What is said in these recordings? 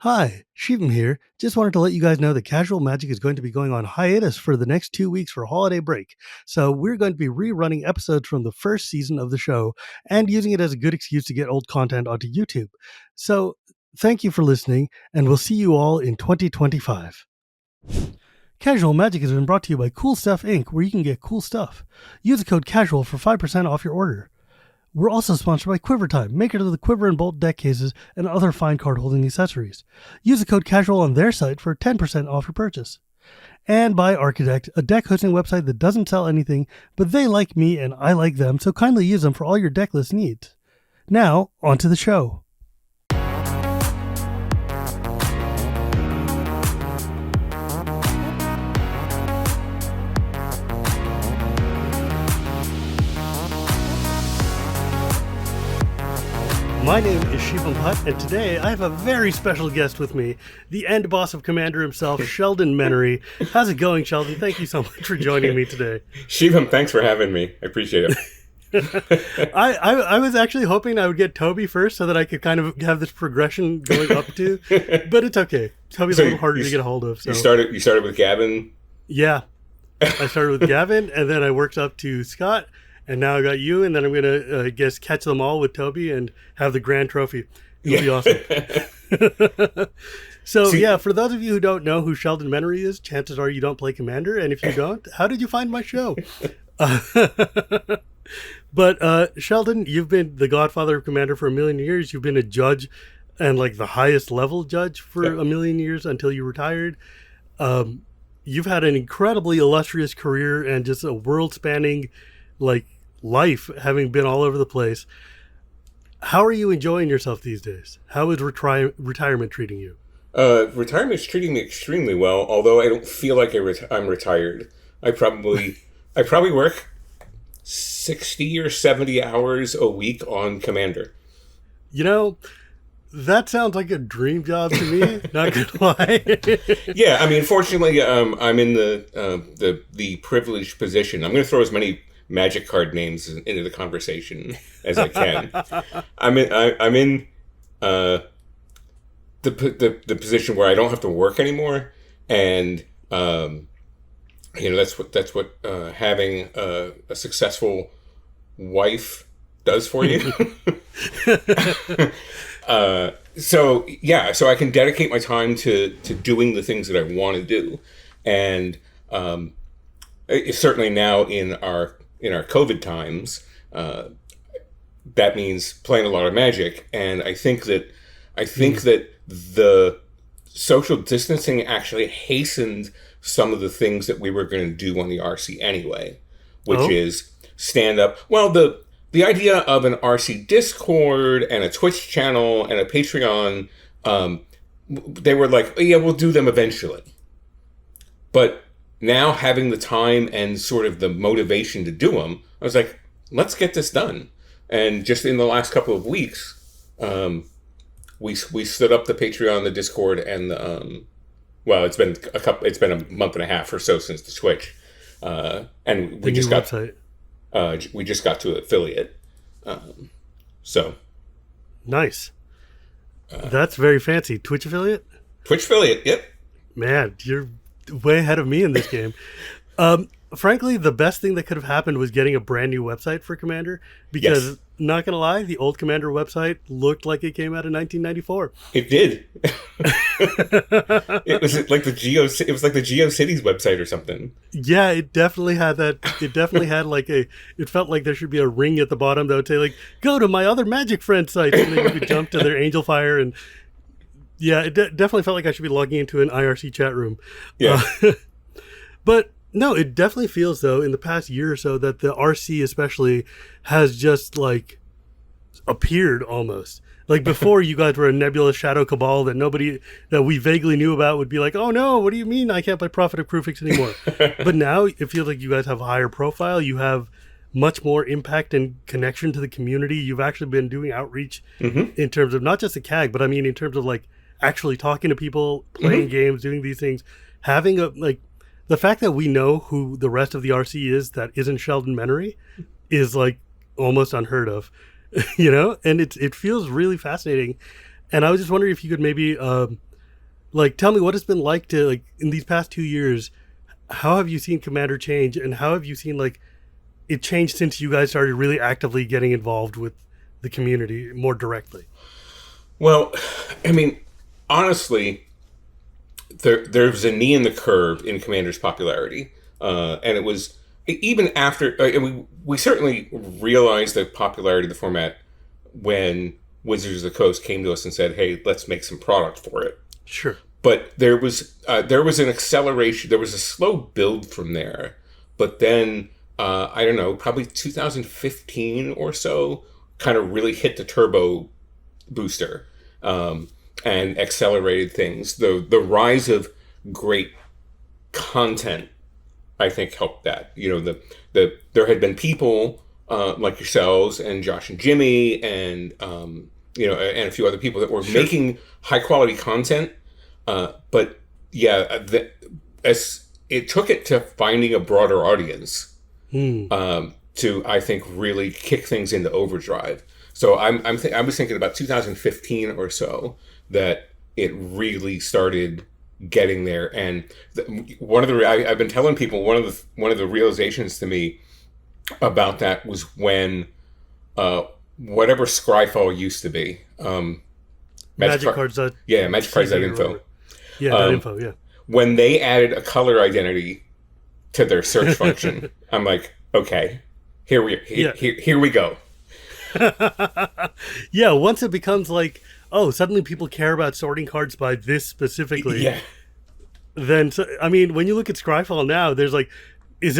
Hi, Shivam here. Just wanted to let you guys know that Casual Magic is going to be going on hiatus for the next 2 weeks for holiday break. So we're going to be rerunning episodes from the first season of the show and using it as a good excuse to get old content onto YouTube. So thank you for listening, and we'll see you all in 2025. Casual Magic has been brought to you by Cool Stuff Inc., where you can get cool stuff. Use the code CASUAL for 5% off your order. We're also sponsored by Quiver Time, makers of the Quiver and Bolt deck cases and other fine card-holding accessories. Use the code CASUAL on their site for 10% off your purchase. And by Architect, a deck hosting website that doesn't sell anything, but they like me and I like them, so kindly use them for all your deck list needs. Now, on to the show. My name is Shivam Bhatt, and today I have a very special guest with me, the Endboss of Commander himself, Sheldon Menery. How's it going, Sheldon? Thank you so much for joining me today. Shivam, thanks for having me. I appreciate it. I was actually hoping I would get Toby first so that I could kind of have this progression going up to, but it's okay. Toby's a little harder to get a hold of. So. You started with Gavin? Yeah. I started with Gavin, and then I worked up to Scott. And now I got you, and then I'm going to, catch them all with Toby and have the grand trophy. It'll be awesome. For those of you who don't know who Sheldon Menery is, chances are you don't play Commander. And if you don't, how did you find my show? But Sheldon, you've been the godfather of Commander for a million years. You've been a judge and like the highest level judge for a million years until you retired. You've had an incredibly illustrious career and just a world-spanning life, having been all over the place. How are you enjoying yourself these days? How is retirement treating you? Retirement's treating me extremely well, although I don't feel like I'm retired. I probably work 60 or 70 hours a week on Commander. You know, that sounds like a dream job to me, not gonna lie. Yeah, I mean, fortunately, I'm in the privileged position. I'm going to throw as many Magic card names into the conversation as I can. I'm in the position where I don't have to work anymore, and that's what having a successful wife does for you. So I can dedicate my time to doing the things that I want to do, and certainly now in our COVID times, that means playing a lot of Magic, and I think that the social distancing actually hastened some of the things that we were going to do on the RC anyway, which is stand up. Well, the idea of an RC Discord and a Twitch channel and a Patreon, they were like, oh, yeah, we'll do them eventually, but now having the time and sort of the motivation to do them, I was like, let's get this done. And just in the last couple of weeks, we stood up the Patreon, the Discord, and the it's been a month and a half or so since the Twitch, and we just got to affiliate. So nice. That's very fancy. Twitch affiliate. Yep. Man, you're way ahead of me in this game. Frankly, the best thing that could have happened was getting a brand new website for Commander, because not gonna lie, the old Commander website looked like it came out in 1994. It did. It was like the GeoCities website or something. Yeah, it definitely had that. It definitely had it felt like there should be a ring at the bottom that would say go to my other Magic friend sites, and then you could jump to their Angel Fire. And yeah, it definitely felt like I should be logging into an IRC chat room. Yeah. But no, it definitely feels, though, in the past year or so that the RC especially has just, appeared almost. Like, before, you guys were a nebulous shadow cabal that we vaguely knew about would be like, oh, no, what do you mean I can't play Prophet of Krufix anymore? But now, it feels like you guys have a higher profile. You have much more impact and connection to the community. You've actually been doing outreach in terms of not just the CAG, but I mean in terms of, actually talking to people, playing games, doing these things, having the fact that we know who the rest of the RC is that isn't Sheldon Menery is almost unheard of, and it feels really fascinating. And I was just wondering if you could maybe Like, tell me what it's been like to, like, in these past 2 years. How have you seen Commander change, and how have you seen like it change since you guys started really actively getting involved with the community more directly? Well, I mean, honestly, there's a knee in the curve in Commander's popularity, and it was even after. And we certainly realized the popularity of the format when Wizards of the Coast came to us and said, "Hey, let's make some product for it." Sure. But there was an acceleration. There was a slow build from there, but then I don't know, probably 2015 or so, kind of really hit the turbo booster, and accelerated things. The rise of great content, I think, helped that. There had been people like yourselves and Josh and Jimmy and and a few other people that were making high quality content. But yeah, as it took it to finding a broader audience to, I think, really kick things into overdrive. So I was thinking about 2015 or so that it really started getting there. And I've been telling people one of the realizations to me about that was when whatever Scryfall used to be, Magic cards. Magic cards.info. Yeah, that info. Yeah. When they added a color identity to their search function, I'm like, okay, here we go. Yeah, once it becomes like, oh, suddenly people care about sorting cards by this specifically. Yeah. Then, I mean, when you look at Scryfall now, there's like, does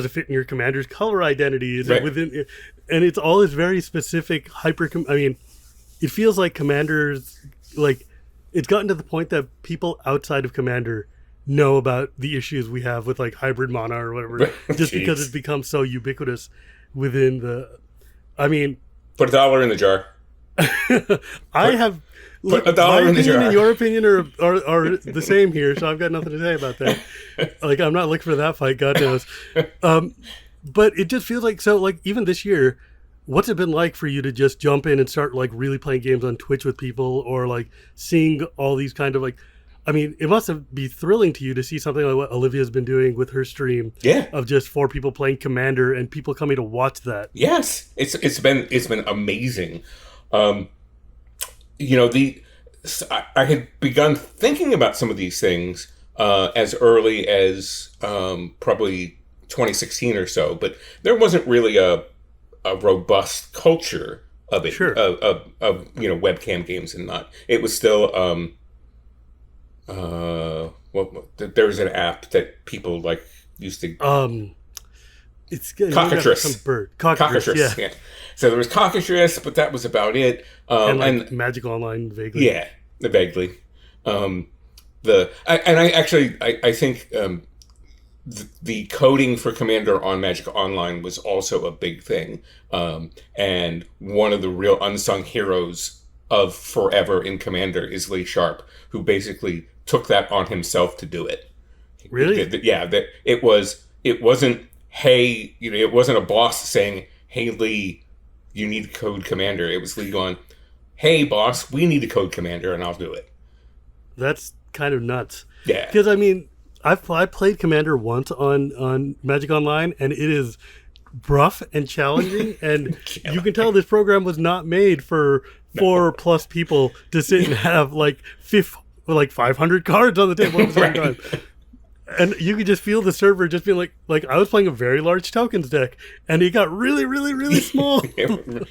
it fit in your commander's color identity? Is it within? And it's all this very specific I mean, it feels like commanders, like, it's gotten to the point that people outside of Commander know about the issues we have with like hybrid mana or whatever, just because it's become so ubiquitous within the. I mean, put $1 in the jar. I have. Put $1 in the jar. And your opinion are the same here, so I've got nothing to say about that. Like, I'm not looking for that fight, God knows. But it just feels like, so like even this year, what's it been like for you to just jump in and start like really playing games on Twitch with people, or like seeing all these kind of like, I mean, it must be thrilling to you to see something like what Olivia's been doing with her stream, of just 4 people playing Commander and people coming to watch that. Yes, it's been amazing. I had begun thinking about some of these things as early as probably 2016 or so, but there wasn't really a robust culture of it, of webcam games and not. It was still there was an app that people like used to it's Cockatrice. Some bird. Cockatrice, yeah. So there was Cockatrice, but that was about it. And Magic Online vaguely. Yeah, vaguely. I think the coding for Commander on Magic Online was also a big thing. And one of the real unsung heroes of forever in Commander is Lee Sharp, who basically took that on himself to do it. Really? It wasn't, hey, it wasn't a boss saying, hey, Lee, you need to code Commander. It was Lee going, hey, boss, we need to code Commander, and I'll do it. That's kind of nuts. Yeah. Because, I mean, I played Commander once on Magic Online, and it is rough and challenging, and you can tell this program was not made for 4+ people to sit and have like 500 cards on the table at the same time. And you could just feel the server just being like I was playing a very large tokens deck, and it got really, really, really small.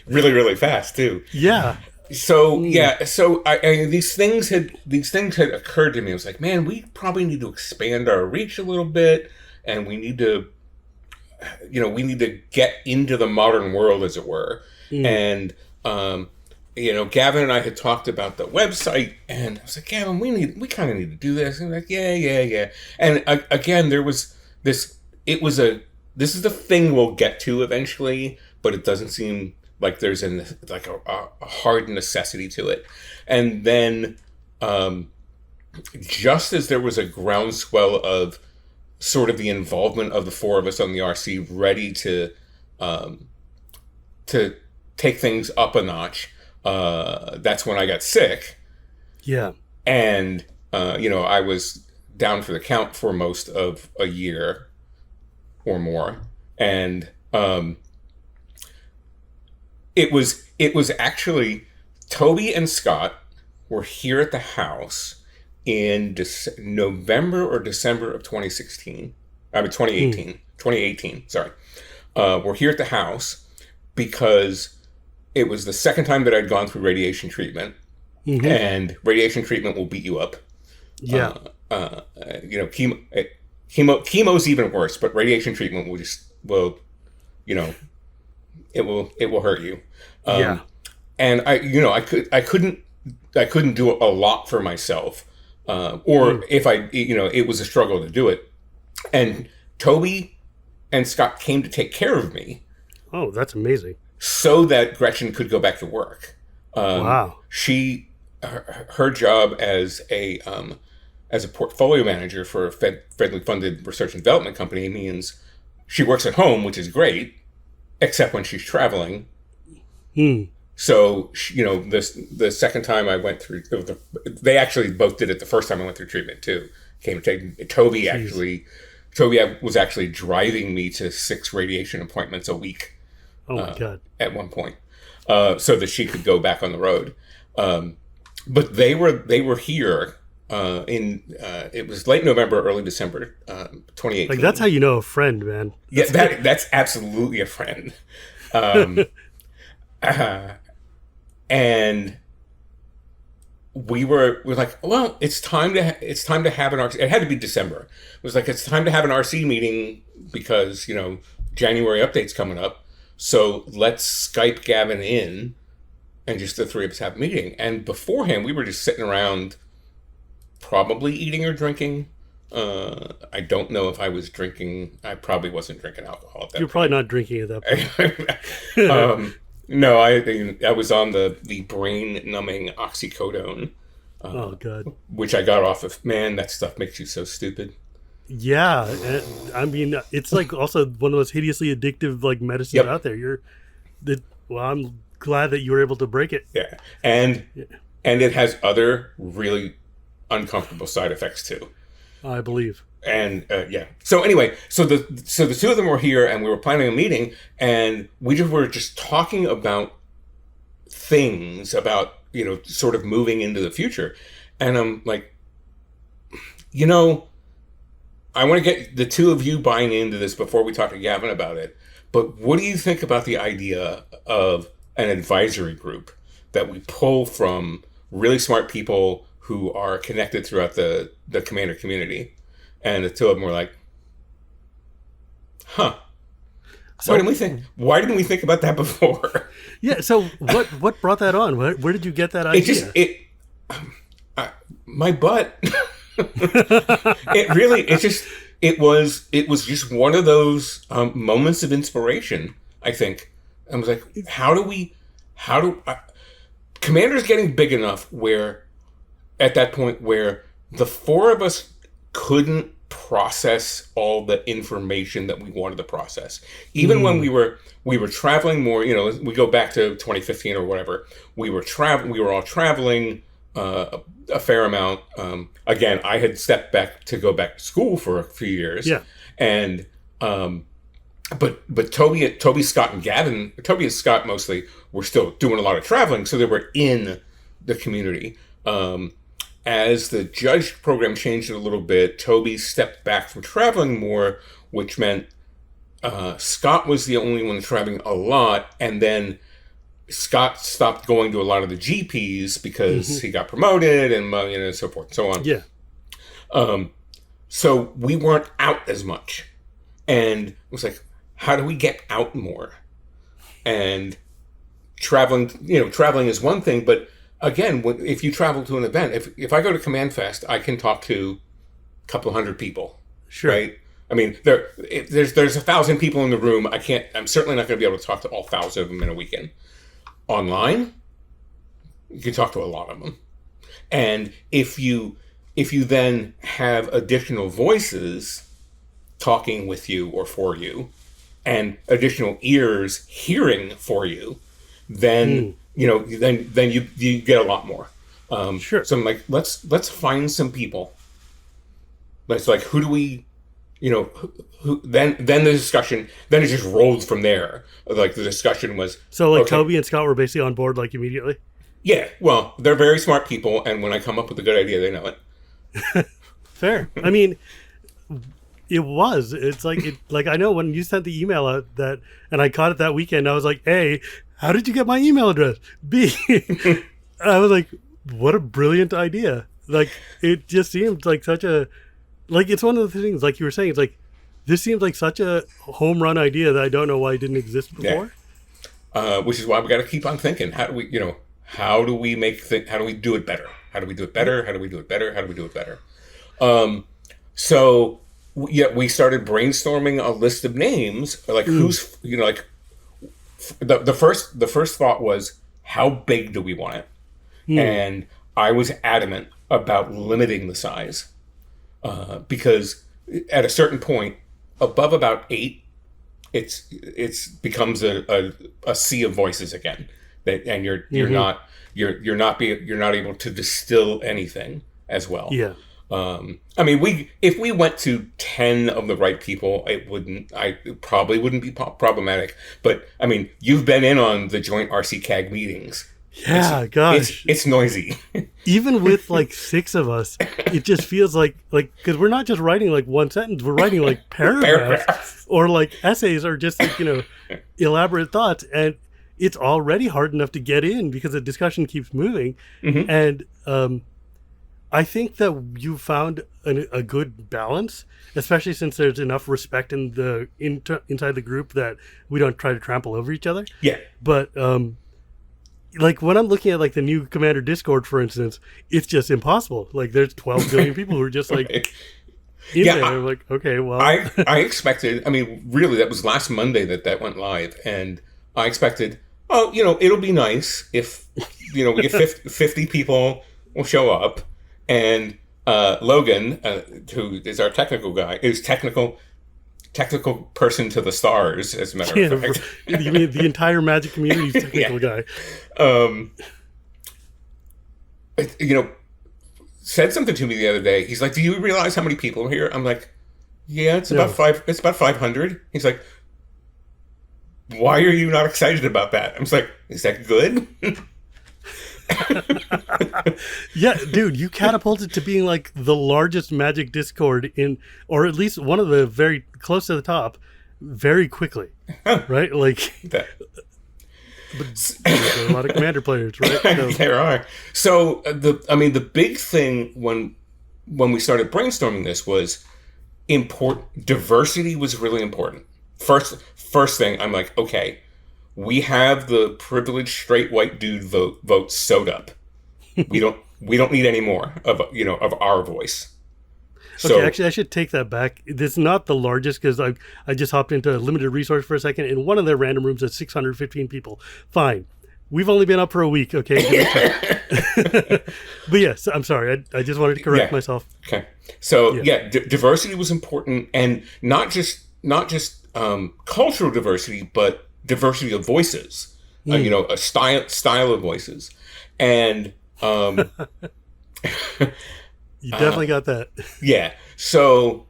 Really, really fast too. Yeah. So these things had occurred to me. I was like, man, we probably need to expand our reach a little bit, and we need to get into the modern world, as it were. And Gavin and I had talked about the website, and I was like, Gavin, we kind of need to do this. And like, yeah. And again, there was this. This is the thing we'll get to eventually, but it doesn't seem like there's a hard necessity to it. And then, just as there was a groundswell of sort of the involvement of the 4 of us on the RC, ready to take things up a notch, that's when I got sick. Yeah. And I was down for the count for most of a year or more, and it was actually Toby and Scott were here at the house in November or December of 2016. I mean 2018. 2018. Sorry, we're here at the house because it was the second time that I'd gone through radiation treatment, and radiation treatment will beat you up. Yeah. Chemo's even worse, but radiation treatment will it will hurt you. And I couldn't do a lot for myself, or if it was a struggle to do it. And Toby and Scott came to take care of me. Oh, that's amazing. So that Gretchen could go back to work. Wow. Her job as a portfolio manager for a federally funded research and development company means she works at home, which is great, except when she's traveling. So, the second time I went through, they actually both did it the first time I went through treatment too. Toby was actually driving me to 6 radiation appointments a week. Oh my God. At one point, so that she could go back on the road. But they were here it was late November, early December, 2018. Like, that's how you know a friend, man. That's absolutely a friend. And we're like, well, it's time to have an RC. It had to be December. It was like, it's time to have an RC meeting because January update's coming up. So let's Skype Gavin in, and just the three of us have a meeting. And beforehand, we were just sitting around, probably eating or drinking. I don't know if I was drinking. I probably wasn't drinking alcohol at that You're probably not drinking at that point. No, I was on the brain-numbing oxycodone. Oh, God. Which I got off of. Man, that stuff makes you so stupid. Yeah. I mean, it's like also one of those hideously addictive medicines out there. Well, I'm glad that you were able to break it. Yeah. And it has other really uncomfortable side effects too. I believe. And so anyway, so the two of them were here, and we were planning a meeting, and we were just talking about things about sort of moving into the future. And I'm like, I want to get the two of you buying into this before we talk to Gavin about it. But what do you think about the idea of an advisory group that we pull from really smart people who are connected throughout the Commander community? And the two of them were like, huh. So, why didn't we think about that before? Yeah, so what brought that on? Where did you get that idea? My butt. It was just one of those moments of inspiration, I think. I was like, Commander's getting big enough where, at that point, where the four of us couldn't process all the information that we wanted to process. Even when we were traveling more, we go back to 2015 or whatever, we were all traveling a fair amount. Again, I had stepped back to go back to school for a few years. Yeah. And but Toby, Scott, and Gavin, Toby and Scott mostly were still doing a lot of traveling, so they were in the community. As the judge program changed a little bit, Toby stepped back from traveling more, which meant Scott was the only one traveling a lot, and then Scott stopped going to a lot of the GPs because he got promoted and so forth and so on. Yeah. So we weren't out as much, and it was like, how do we get out more? And traveling is one thing, but again, if you travel to an event, if I go to Command Fest, I can talk to a couple hundred people. Sure. Right? I mean, there's 1,000 people in the room. I'm certainly not going to be able to talk to all 1,000 of them in a weekend. Online, you can talk to a lot of them. And if you then have additional voices talking with you or for you, and additional ears hearing for you, then then you get a lot more. Sure. So I'm like, let's find some people. It's like, who do we, who then the discussion, then it just rolled from there. Like the discussion was, So like okay, Toby and Scott were basically on board like immediately. yeah, well, they're very smart people, and when I come up with a good idea, they know it. Fair. I mean, it's like I know when you sent the email out that, and I caught it that weekend, I was like, A, how did you get my email address? B, I was like, what a brilliant idea. Like, it just seemed like such a, like, it's one of the things, like you were saying, it's like, this seems like such a home run idea that I don't know why it didn't exist before. Yeah. Which is why we got to keep on thinking. How do we, how do we how do we do it better? How do we do it better? How do we do it better? How do we do it better? So yeah, we started brainstorming a list of names. Like who's, like the first thought was, how big do we want it? And I was adamant about limiting the size because at a certain point, above about 8, it's becomes a sea of voices again. And you're not able to distill anything as well. Yeah. I mean, if we went to 10 of the right people, it probably wouldn't be problematic. But I mean, you've been in on the joint RC-CAG meetings. Yeah, gosh. It's noisy. Even with like 6 of us, it just feels like, because we're not just writing like one sentence, we're writing like paragraphs or like essays or just like, elaborate thoughts. And it's already hard enough to get in because the discussion keeps moving. Mm-hmm. And I think that you found a good balance, especially since there's enough respect in the inside the group that we don't try to trample over each other. Yeah. But like when I'm looking at like the new Commander Discord, for instance, it's just impossible. Like there's 12 billion people who are just like in there. I'm like, okay, well, I expected. I mean, really, that was last Monday that went live, and I expected, it'll be nice if we get 50 people will show up, and Logan, who is our technical guy, is technical person to the stars, as a matter of fact. You mean the entire Magic community's technical guy? Said something to me the other day. He's like, "Do you realize how many people are here?" I'm like, "Yeah, it's about 5. It's about 500." He's like, "Why are you not excited about that?" I was like, "Is that good?" Yeah, dude, you catapulted to being like the largest Magic Discord or at least one of the very close to the top, very quickly, right? Like, but there are a lot of Commander players, right? So, there are. So the big thing when we started brainstorming this was important. Diversity was really important. First thing, I'm like, okay, we have the privileged straight white dude vote sewed up. We don't need any more of our voice. So, okay, actually, I should take that back. It's not the largest because I just hopped into a limited resource for a second, and one of their random rooms has 615 people. Fine. We've only been up for a week, okay? But yes, I'm sorry. I just wanted to correct myself. Okay. So diversity was important, and not just cultural diversity, but diversity of voices. A style of voices, and you definitely got that. Yeah. So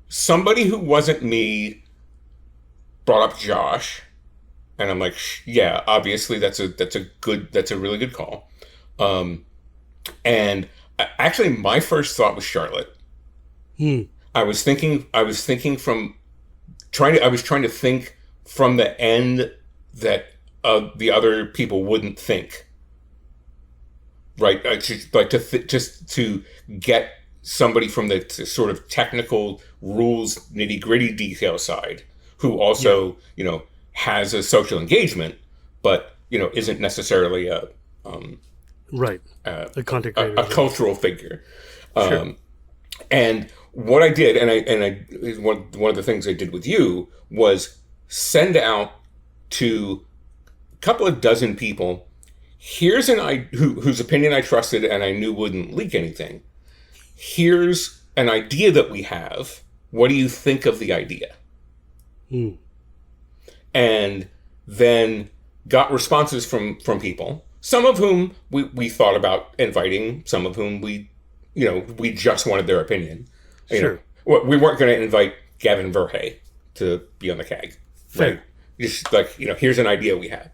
somebody who wasn't me brought up Josh, and I'm like, yeah, obviously that's a really good call. And actually, my first thought was Charlotte. I was trying to think from the end that the other people wouldn't think. Right, just to get somebody from the sort of technical rules, nitty gritty detail side, who also has a social engagement, but isn't necessarily a content creator, a cultural figure. Sure. And what I did, and one of the things I did with you was send out to a couple of dozen people. Here's whose opinion I trusted and I knew wouldn't leak anything. Here's an idea that we have. What do you think of the idea? And then got responses from people some of whom we thought about inviting, some of whom we just wanted their opinion. Sure. We weren't going to invite Gavin Verhey to be on the CAG. Fair. Right? Just like, here's an idea we have.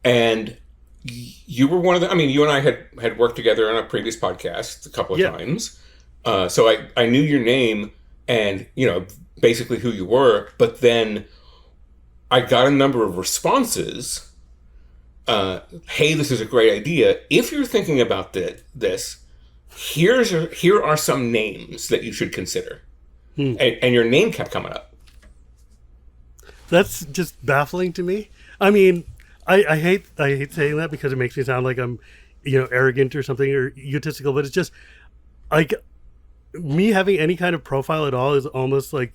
And you were one of the, you and I had worked together on a previous podcast a couple of times. So I knew your name and, basically who you were, but then I got a number of responses. Hey, this is a great idea. If you're thinking about this, here are some names that you should consider. And your name kept coming up. That's just baffling to me. I mean, I hate saying that because it makes me sound like I'm, arrogant or something or egotistical, but it's just like me having any kind of profile at all is almost like,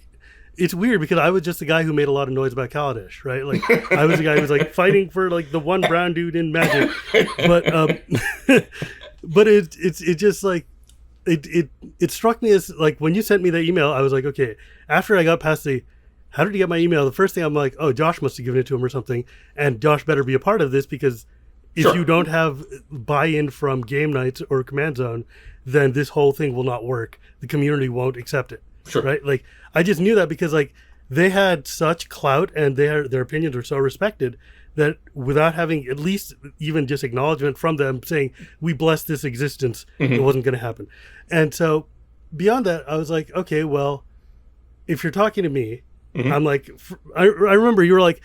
it's weird because I was just the guy who made a lot of noise about Kaladesh, right? Like I was the guy who was like fighting for like the one brown dude in Magic, but but it's just like it struck me as like when you sent me that email, I was like, okay, after I got past the how did he get my email, the first thing I'm like, oh, Josh must have given it to him or something, and Josh better be a part of this because if you don't have buy-in from Game Nights or Command Zone, then this whole thing will not work. The community won't accept it. Sure. Right? Like I just knew that because like they had such clout and their opinions were so respected that without having at least even just acknowledgement from them saying we bless this existence, it wasn't going to happen. And so beyond that, I was like, okay, well, if you're talking to me, I'm like, I remember you were like,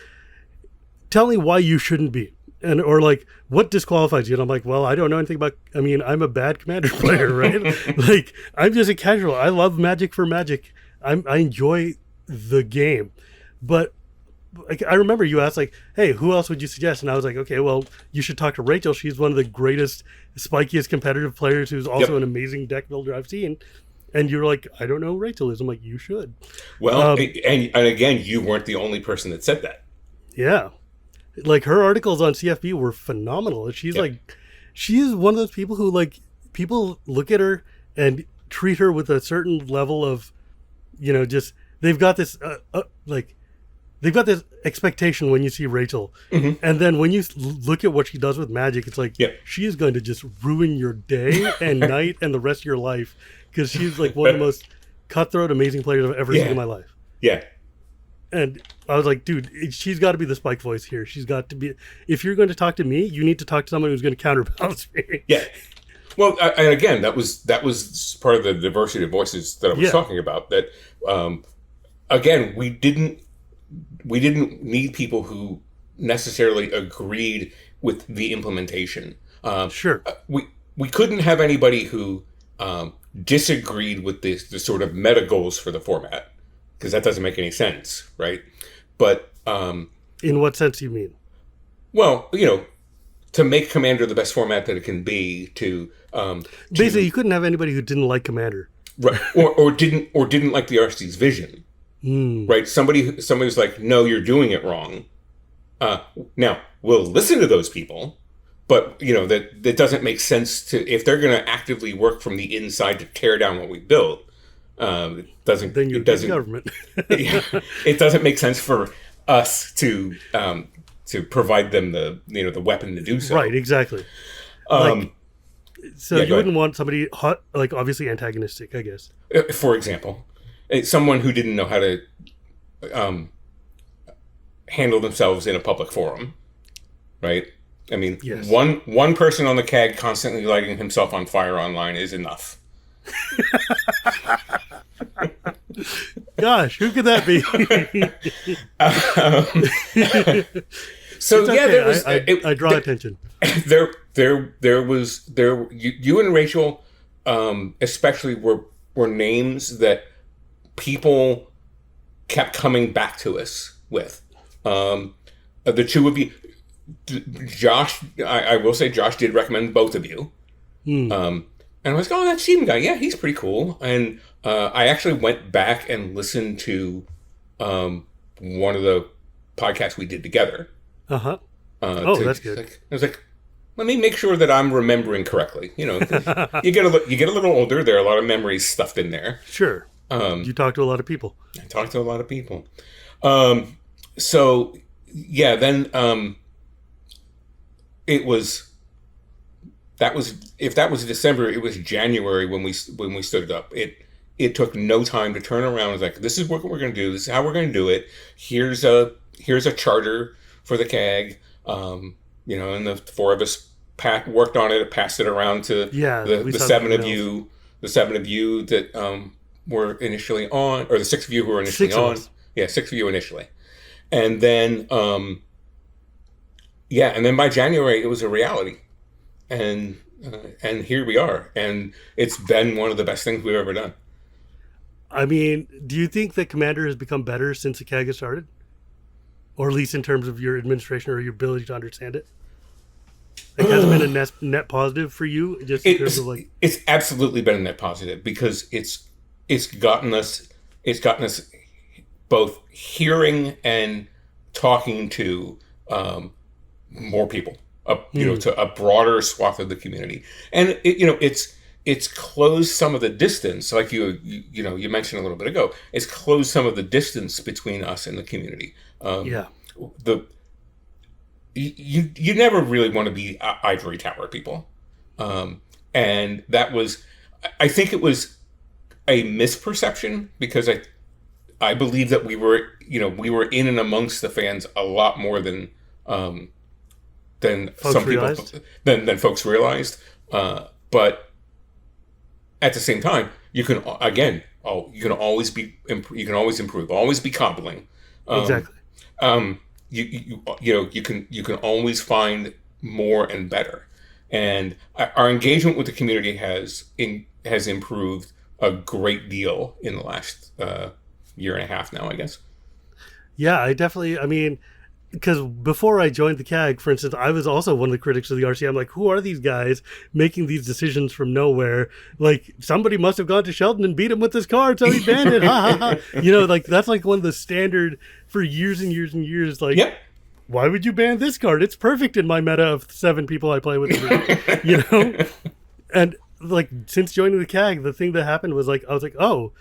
tell me why you shouldn't be. And or like what disqualifies you? And I'm like, well, I don't know anything about. I mean, I'm a bad Commander player, right? Like I'm just a casual. I love Magic for Magic. I enjoy the game, but like I remember you asked like, hey, who else would you suggest? And I was like, okay, well, you should talk to Rachel. She's one of the greatest, spikiest competitive players who's also an amazing deck builder I've seen. And you're like, I don't know who Rachel is. I'm like, you should. Well, and again, you weren't the only person that said that. Yeah. Like her articles on CFB were phenomenal. She's like, she is one of those people who like people look at her and treat her with a certain level of, just they've got this they've got this expectation when you see Rachel, and then when you look at what she does with Magic, it's like she is going to just ruin your day and night and the rest of your life because she's like one of the most cutthroat, amazing players I've ever seen in my life. Yeah. And I was like, dude, she's got to be the spike voice here. She's got to be. If you're going to talk to me, you need to talk to someone who's going to counterbalance me. Yeah. Well, and again, that was part of the diversity of voices that I was talking about. That again, we didn't need people who necessarily agreed with the implementation. Sure. We couldn't have anybody who disagreed with the sort of meta goals for the format. Because that doesn't make any sense, right? But in what sense do you mean? Well, to make Commander the best format that it can be, basically you couldn't have anybody who didn't like Commander, right? or didn't like the RC's vision, right? Somebody who's like, no, you're doing it wrong. Now we'll listen to those people, but that doesn't make sense to if they're going to actively work from the inside to tear down what we built. It doesn't. Then you're the government. It doesn't make sense for us to provide them the the weapon to do so. Right. Exactly. So you wouldn't want somebody hot, like obviously antagonistic, I guess. For example, someone who didn't know how to handle themselves in a public forum, right? I mean, one person on the CAG constantly lighting himself on fire online is enough. Gosh, who could that be? So it's yeah, okay. I draw attention. There was you and Rachel, especially were names that people kept coming back to us with. The two of you, Josh. I will say Josh did recommend both of you. And I was like, oh, that Sheldon guy, yeah, he's pretty cool. And I actually went back and listened to one of the podcasts we did together. That's good. I was like, let me make sure that I'm remembering correctly. You get a little older. There are a lot of memories stuffed in there. Sure. You talk to a lot of people. I talk to a lot of people. So yeah, then it was if that was December, it was January when we stood it up. It took no time to turn around. It was like, this is what we're going to do. This is how we're going to do it. Here's a charter for the CAG. And the four of us worked on it, passed it around to the seven of you, that were initially on, or the six of you who were initially on. Yeah, six of you initially, and then and then by January it was a reality, and here we are, and it's been one of the best things we've ever done. I mean, do you think that Commander has become better since the CAG has started? Or at least in terms of your administration or your ability to understand it? It has been a net positive for you? Just in terms of like... It's absolutely been a net positive, because it's gotten us both hearing and talking to more people, to a broader swath of the community. And it's closed some of the distance, like you mentioned a little bit ago. It's closed some of the distance between us and the community. You never really want to be ivory tower people, and that was, I think it was a misperception, because I believe that we were in and amongst the fans a lot more than folks realized, but at the same time, you can always improve, always be cobbling. Exactly. You can always find more and better, and our engagement with the community has improved a great deal in the last year and a half now, I guess. Yeah, I mean, because before I joined the CAG, for instance, I was also one of the critics of the RC. I'm like, who are these guys making these decisions from nowhere? Like, somebody must have gone to Sheldon and beat him with this card, so he banned it. Ha ha ha. Like, that's like one of the standard for years and years and years. Like, yep. Why would you ban this card? It's perfect in my meta of 7 people I play with. And like, since joining the CAG, the thing that happened was like, I was like, oh,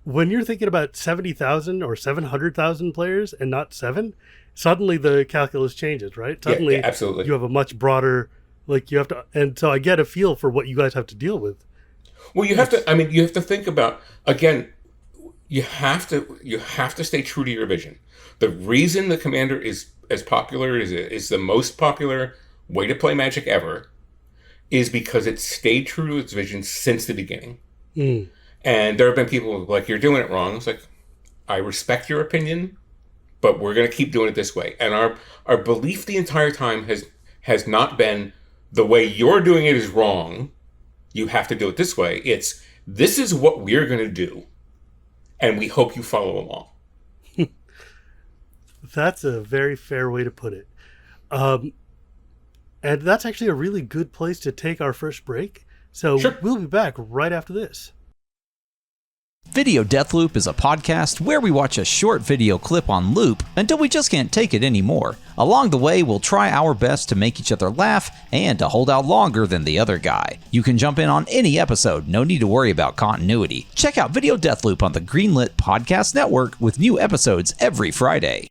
when you're thinking about 70,000 or 700,000 players and not 7, suddenly the calculus changes, right? Suddenly, yeah, absolutely. You have a much broader, like, you have to, and so I get a feel for what you guys have to deal with. Well, you have to think about, again, you have to stay true to your vision. The reason the Commander is as popular as it is, the most popular way to play Magic ever, is because it stayed true to its vision since the beginning. And there have been people like, you're doing it wrong. It's like, I respect your opinion, but we're going to keep doing it this way. And our belief the entire time has not been, the way you're doing it is wrong, you have to do it this way. It's, this is what we're going to do, and we hope you follow along. That's a very fair way to put it. And that's actually a really good place to take our first break. So sure. We'll be back right after this. Video Deathloop is a podcast where we watch a short video clip on loop until we just can't take it anymore. Along the way, we'll try our best to make each other laugh and to hold out longer than the other guy. You can jump in on any episode, no need to worry about continuity. Check out Video Deathloop on the Greenlit Podcast Network with new episodes every Friday.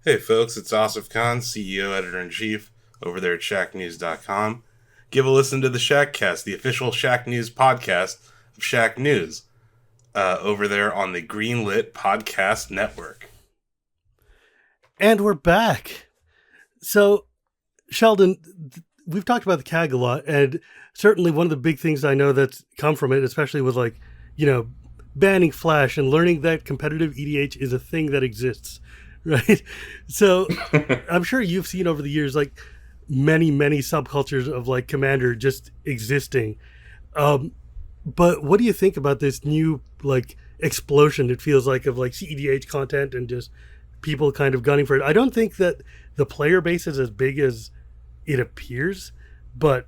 Hey folks, it's Asif Khan, CEO, Editor-in-Chief, over there at ShackNews.com. Give a listen to the Shackcast, the official Shack News podcast of Shack News. Over there on the Greenlit Podcast Network. And we're back. So, Sheldon, we've talked about the CAG a lot, and certainly one of the big things I know that's come from it, especially with banning Flash and learning that competitive EDH is a thing that exists, right? So, I'm sure you've seen over the years, like, many, many subcultures of, like, Commander just existing. But what do you think about this new, like, explosion, it feels like, of, like, CEDH content and just people kind of gunning for it? I don't think that the player base is as big as it appears, but,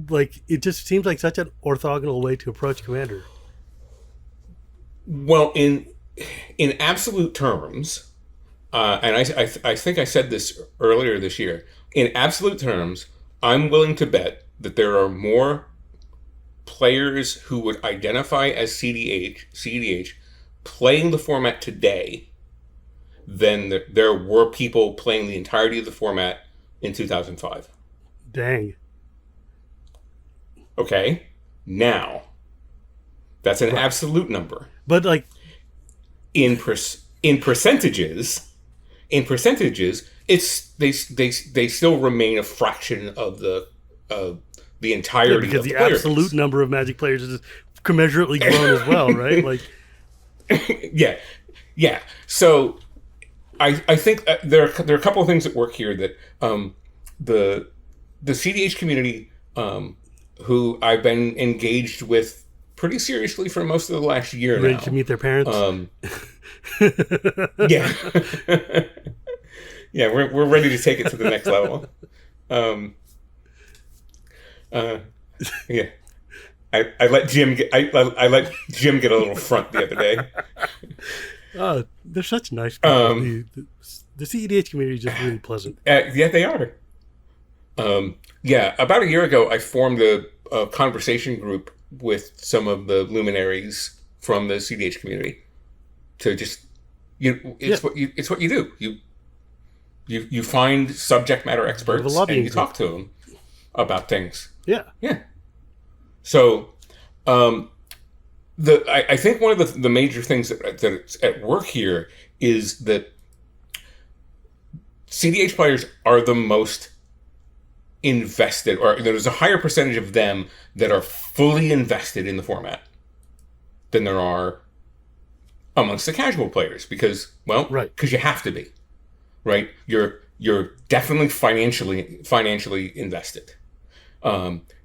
like, it just seems like such an orthogonal way to approach Commander. Well, in absolute terms, and I think I said this earlier this year, in absolute terms, I'm willing to bet that there are more players who would identify as CEDH playing the format today than there were people playing the entirety of the format in 2005. Dang. Okay, now that's an absolute number. But like in percentages, it's they still remain a fraction of the entirety because of the player absolute base. number of Magic players is commensurately grown as well, right? Like, yeah. So I think there are a couple of things at work here that the CDH community, who I've been engaged with pretty seriously for most of the last year now. Ready to meet their parents? Yeah. Yeah, we're ready to take it to the next level. Yeah. I let Jim get I let Jim get a little front the other day. Oh, they're such nice people. The CEDH community is just really pleasant. Yeah, they are. Yeah, about a year ago, I formed a conversation group with some of the luminaries from the CDH community to just it's what you do. You find subject matter experts and you talk to them about things. Yeah. So, I think one of the major things that's at work here is that CDH players are the most invested, or there's a higher percentage of them that are fully invested in the format than there are amongst the casual players, because you have to be, right? You're definitely financially invested.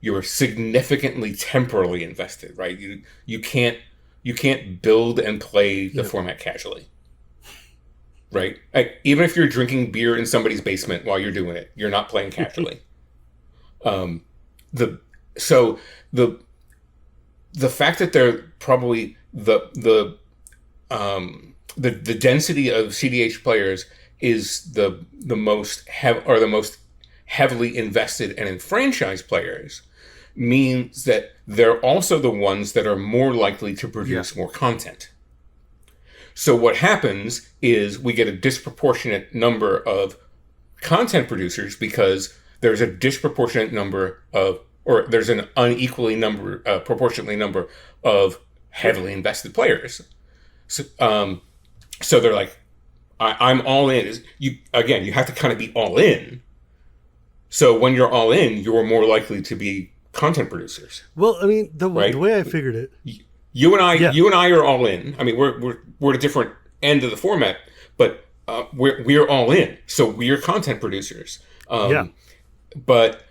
You're significantly temporally invested, right? You can't build and play the format casually, right? Like, even if you're drinking beer in somebody's basement while you're doing it, you're not playing casually. The fact that they're probably the density of CDH players is the most heavily invested and enfranchised players means that they're also the ones that are more likely to produce more content. So what happens is we get a disproportionate number of content producers because there's a disproportionate number of, or there's an unequally proportionately number of heavily invested players. So they're like, I'm all in. You have to kind of be all in. So when you're all in, you're more likely to be content producers. Well, I mean, the way I figured it, you and I are all in. I mean, we're at a different end of the format, but we're all in. So we're content producers. But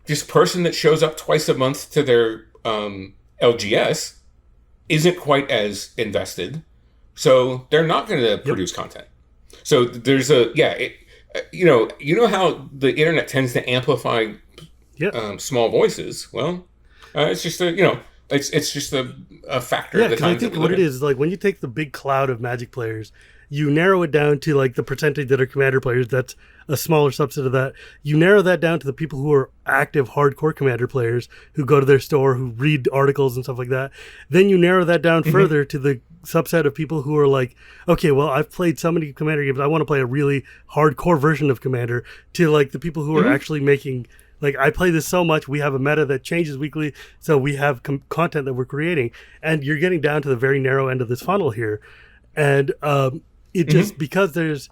this person that shows up twice a month to their LGS isn't quite as invested, so they're not going to produce content. So there's you know how the internet tends to amplify small voices. Well, it's just it's just a factor. Yeah, of the because I times think that we what live it in. is, like, when you take the big cloud of Magic players, you narrow it down to like the percentage that are Commander players. That's a smaller subset of that. You narrow that down to the people who are active, hardcore Commander players who go to their store, who read articles and stuff like that. Then you narrow that down further to the subset of people who are like, okay, well, I've played so many Commander games, I want to play a really hardcore version of Commander, to like the people who are actually making, like, I play this so much, we have a meta that changes weekly, so we have content that we're creating. And you're getting down to the very narrow end of this funnel here. And it just, because there's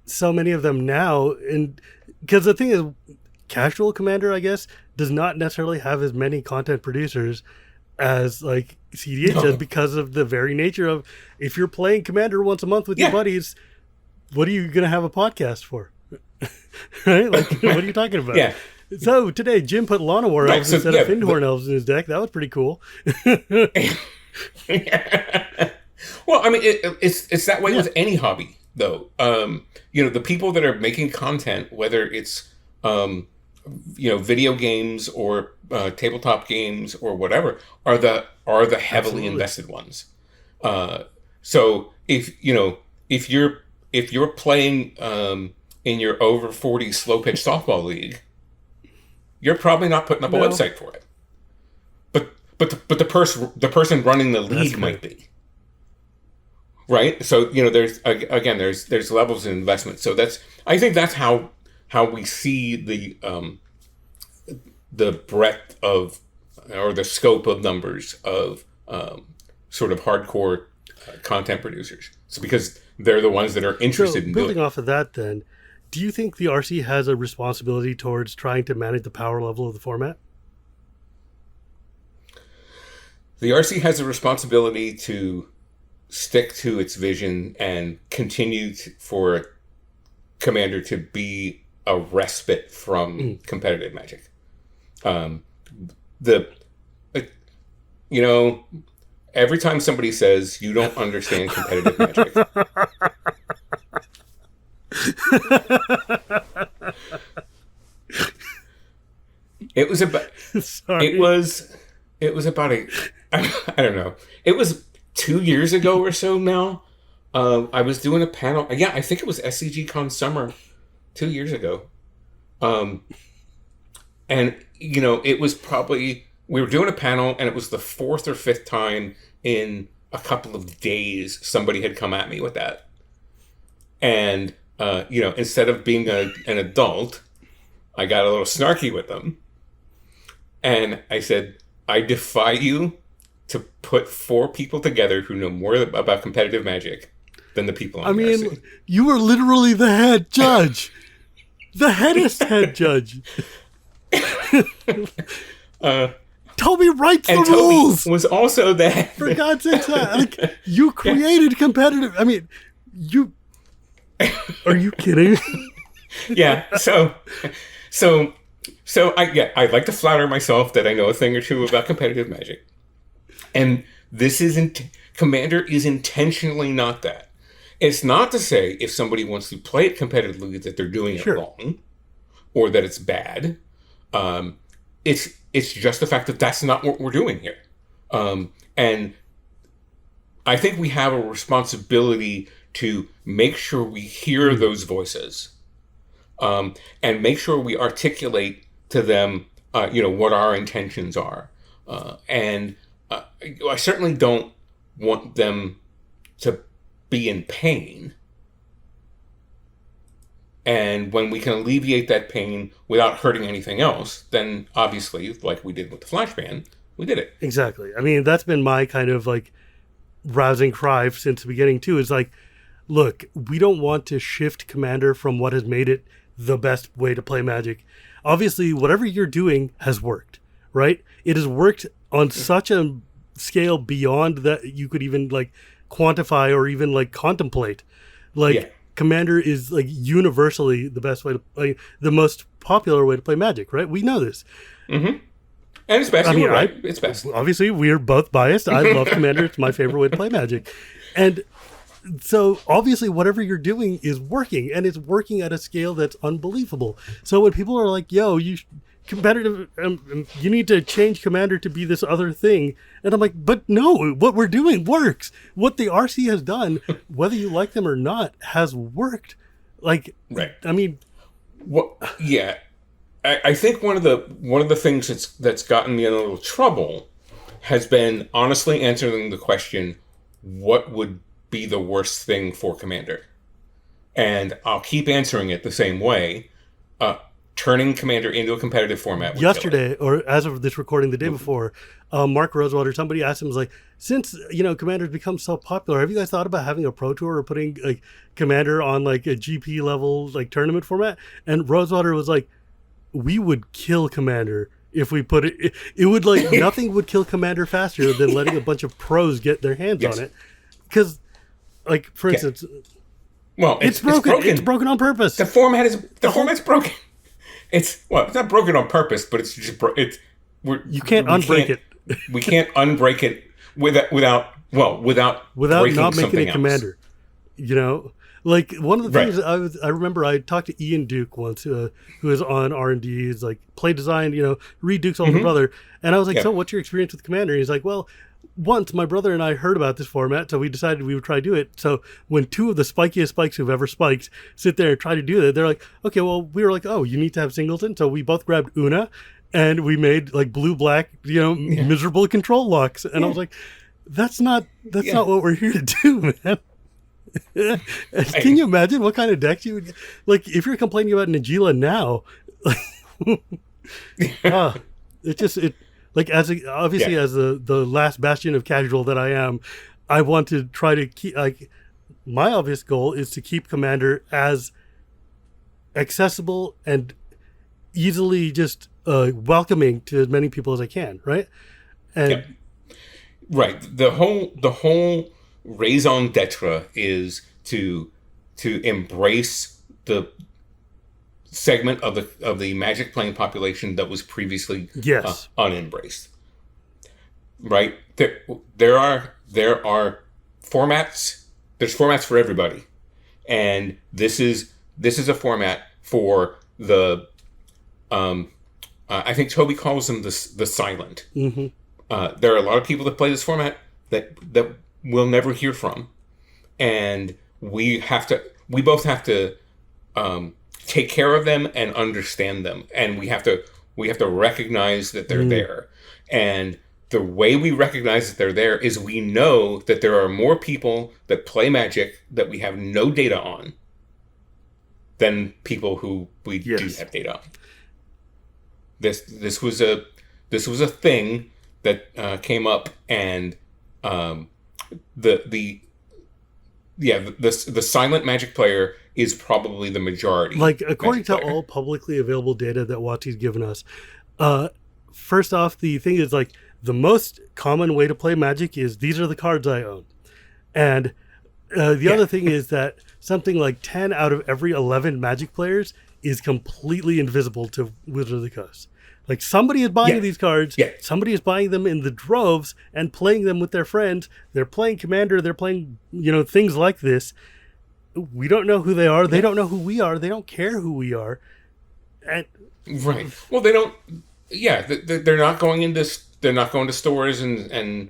so many of them now, and because the thing is, casual Commander, I guess, does not necessarily have as many content producers as like CDH does, because of the very nature of, if you're playing Commander once a month with your buddies, what are you going to have a podcast for? Right? Like, what are you talking about? Yeah. So today, Jim put Llanowar elves instead of Findhorn elves in his deck. That was pretty cool. Well, I mean, it's that way with any hobby, though. The people that are making content, whether it's video games or tabletop games or whatever, are the heavily invested ones. So if you're playing in your over 40 slow pitch softball league, you're probably not putting up a website for it. But the person running the league might be. Right? So, there's levels of investment. So I think that's how how we see the breadth of, or the scope of numbers of sort of hardcore content producers. So because they're the ones that are interested in building doing off of that, then, do you think the RC has a responsibility towards trying to manage the power level of the format? The RC has a responsibility to stick to its vision and continue for Commander to be a respite from competitive Magic. Every time somebody says you don't understand competitive Magic, it was about I don't know. It was 2 years ago or so now. I was doing a panel. Yeah, I think it was SCG Con Summer 2 years ago. And, it was probably, we were doing a panel, and it was the fourth or fifth time in a couple of days somebody had come at me with that. And, instead of being an adult, I got a little snarky with them. And I said, I defy you to put 4 people together who know more about competitive Magic than the people on the RC. You were literally the head judge. The headest head judge. Toby writes the rules. Was also that. For God's sake, you created competitive. Are you kidding? Yeah. So I like to flatter myself that I know a thing or two about competitive Magic, and this isn't. Commander is intentionally not that. It's not to say if somebody wants to play it competitively that they're doing it wrong, or that it's bad. It's just the fact that that's not what we're doing here. And I think we have a responsibility to make sure we hear those voices, and make sure we articulate to them, what our intentions are. And I certainly don't want them to be in pain. And when we can alleviate that pain without hurting anything else, then obviously, like we did with the Flash ban, we did it. Exactly. That's been my kind of rousing cry since the beginning too. Is look, we don't want to shift Commander from what has made it the best way to play Magic. Obviously, whatever you're doing has worked, right? It has worked on such a scale beyond that you could even quantify or even contemplate. Commander is universally the best way to the most popular way to play Magic, right? We know this. Mm-hmm. And it's best. You're right. It's best. Obviously, we're both biased. I love Commander. It's my favorite way to play Magic. And so obviously whatever you're doing is working, and it's working at a scale that's unbelievable. So when people are like, yo, competitive, you need to change Commander to be this other thing. And I'm like, but no, what we're doing works. What the RC has done, whether you like them or not, has worked. Right. Yeah. I think one of the things that's gotten me in a little trouble has been honestly answering the question, what would be the worst thing for Commander? And I'll keep answering it the same way. Turning Commander into a competitive format. Yesterday, or as of this recording, the day before, Mark Rosewater, somebody asked him, since Commander's become so popular, have you guys thought about having a pro tour or putting Commander on a GP level tournament format? And Rosewater was like, we would kill Commander if we put it. It would nothing would kill Commander faster than letting a bunch of pros get their hands on it. Because, for instance, well, it's broken. It's broken on purpose. The format's broken. It's not broken on purpose, but it's just you can't unbreak it. We can't unbreak it without not making it else. Commander. One of the things I remember, I talked to Ian Duke once, who is on R&D. He's play design, Reed Duke's older brother, and I was like, so what's your experience with Commander? And he's like, well, once my brother and I heard about this format, so we decided we would try to do it. So when 2 of the spikiest spikes who've ever spiked sit there and try to do that, they're like, okay, well, we were like, oh, you need to have singleton. So we both grabbed Una and we made blue-black, miserable control locks. And I was like, that's not what we're here to do, man. Can you imagine what kind of decks you would get? Like, if you're complaining about Najila now, it like obviously Yeah. as the last bastion of casual that I am, I want to try to keep like my obvious goal is to keep Commander as accessible and easily just welcoming to as many people as I can, right? And Yeah. Right. The whole raison d'etre is to embrace the segment of the Magic playing population that was previously yes, unembraced. Right? There are formats. There's formats for everybody, and this is a format for the. I think Toby calls them the silent. mm-hmm. There are a lot of people that play this format that we'll never hear from, and we both have to take care of them and understand them, and we have to recognize that they're there. And the way we recognize that they're there is we know that there are more people that play Magic that we have no data on than people who we do have data on. This was a thing that came up, and the silent Magic player is probably the majority. Like, according Magic to player. all publicly available data that Watsy's given us, first off, the thing is, like, the most common way to play Magic is these are the cards I own. And the other thing is that something like 10 out of every 11 Magic players is completely invisible to Wizard of the Coast. Like, somebody is buying these cards, somebody is buying them in the droves and playing them with their friends. They're playing Commander, they're playing, things like this. We don't know who they are. They don't know who we are. They don't care who we are. And right. Well, they don't. Yeah, they're not going into. They're not going to stores and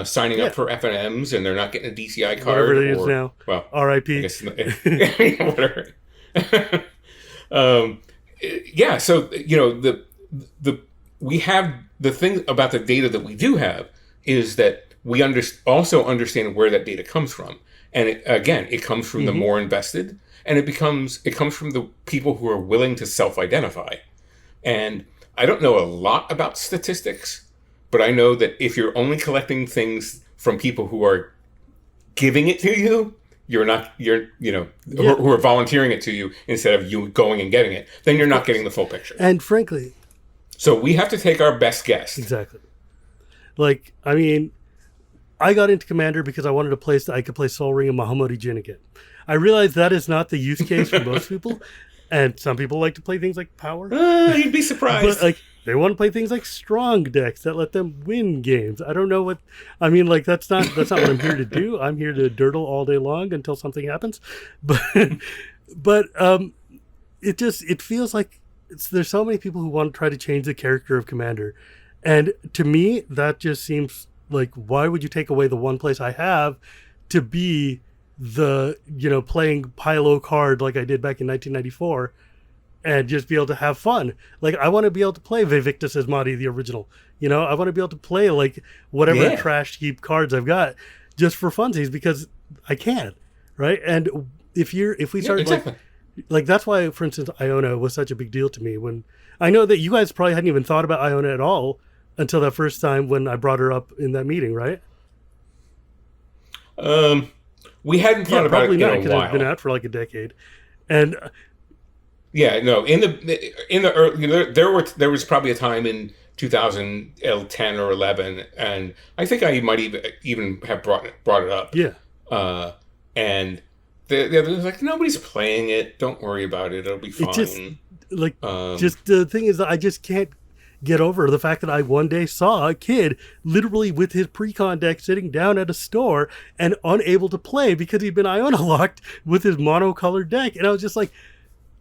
signing up for FNMs, and they're not getting a DCI card. Whatever it is now. Well, R.I.P. I guess, whatever. Yeah. So we have the thing about the data that we do have is that we also understand where that data comes from. And it comes from the more invested, and it comes from the people who are willing to self-identify. And I don't know a lot about statistics, but I know that if you're only collecting things from people who are giving it to you, who are volunteering it to you instead of you going and getting it, then you're not getting the full picture. And frankly, so we have to take our best guess. Exactly. Like, I mean, I got into Commander because I wanted a place that I could play Sol Ring and Mahamoti Jin again. I realize that is not the use case for most people, and some people like to play things like Power. You'd be surprised. But, like, they want to play things like strong decks that let them win games. I don't know what... I mean, like, that's not what I'm here to do. I'm here to dirtle all day long until something happens. But it feels like there's so many people who want to try to change the character of Commander. And to me, that just seems... like, why would you take away the one place I have to be the, playing Pylo card like I did back in 1994 and just be able to have fun? Like, I want to be able to play Vivictus Asmati, the original. I want to be able to play, like, whatever trash heap cards I've got just for funsies because I can, right? And if we start, exactly. like, that's why, for instance, Iona was such a big deal to me. When I know that you guys probably hadn't even thought about Iona at all until that first time when I brought her up in that meeting, right? We hadn't thought about it in a while. It's been out for like a decade, and in the early, there was probably a time in 2010 or 11, and I think I might even have brought it up. Yeah, and the other was like, nobody's playing it. Don't worry about it. It'll be fine. Just the thing is that I just can't get over the fact that I one day saw a kid literally with his pre-con deck sitting down at a store and unable to play because he'd been Iona locked with his monocolored deck. And I was just like,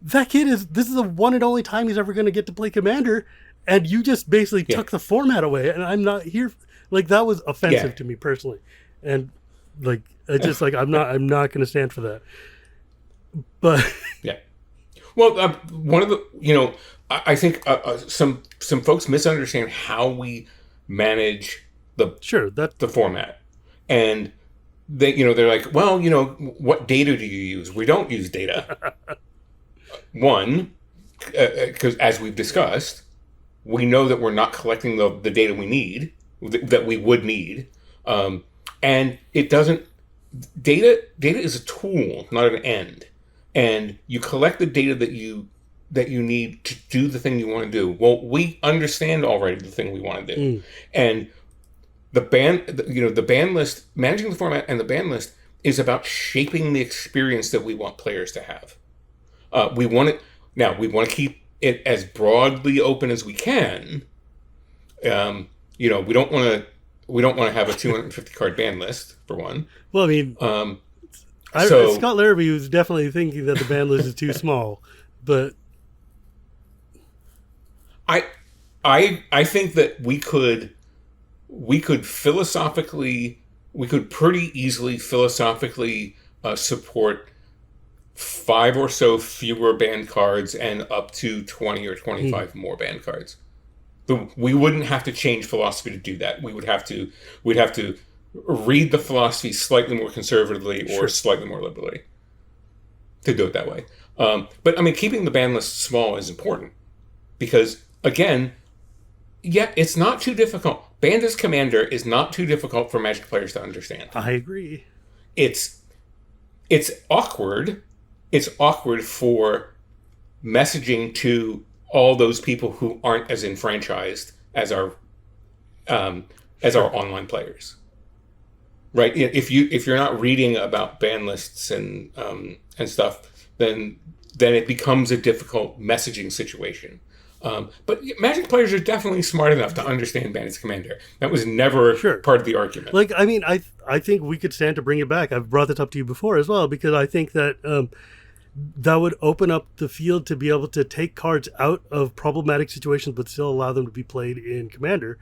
this is the one and only time he's ever going to get to play Commander. And you just basically took the format away. And I'm not here. Like, that was offensive to me personally. And like, it's just like, I'm not going to stand for that. But yeah. Well, one of the, I think some folks misunderstand how we manage the format, and they're like, well, what data do you use? We don't use data. One, because as we've discussed, we know that we're not collecting the data we need, that we would need, and it doesn't. Data is a tool, not an end, and you collect the data that you need to do the thing you want to do. Well, we understand already the thing we want to do, and the band list, managing the format and the band list is about shaping the experience that we want players to have. We want to keep it as broadly open as we can. We don't want to have a 250 card band list for one. Well, I mean, Scott Larrabee was definitely thinking that the band list is too small, but I think that we could pretty easily philosophically support 5 or so fewer banned cards and up to 20 or 25 more banned cards. We wouldn't have to change philosophy to do that. We'd have to read the philosophy slightly more conservatively or slightly more liberally to do it that way. But I mean, keeping the ban list small is important because, again, it's not too difficult. Banned as Commander is not too difficult for Magic players to understand. I agree. It's awkward. It's awkward for messaging to all those people who aren't as enfranchised as our online players, right? If you're not reading about ban lists and stuff, then it becomes a difficult messaging situation. But Magic players are definitely smart enough to understand Banned as Commander. That was never part of the argument. Like, I mean, I think we could stand to bring it back. I've brought this up to you before as well, because I think that that would open up the field to be able to take cards out of problematic situations, but still allow them to be played in Commander.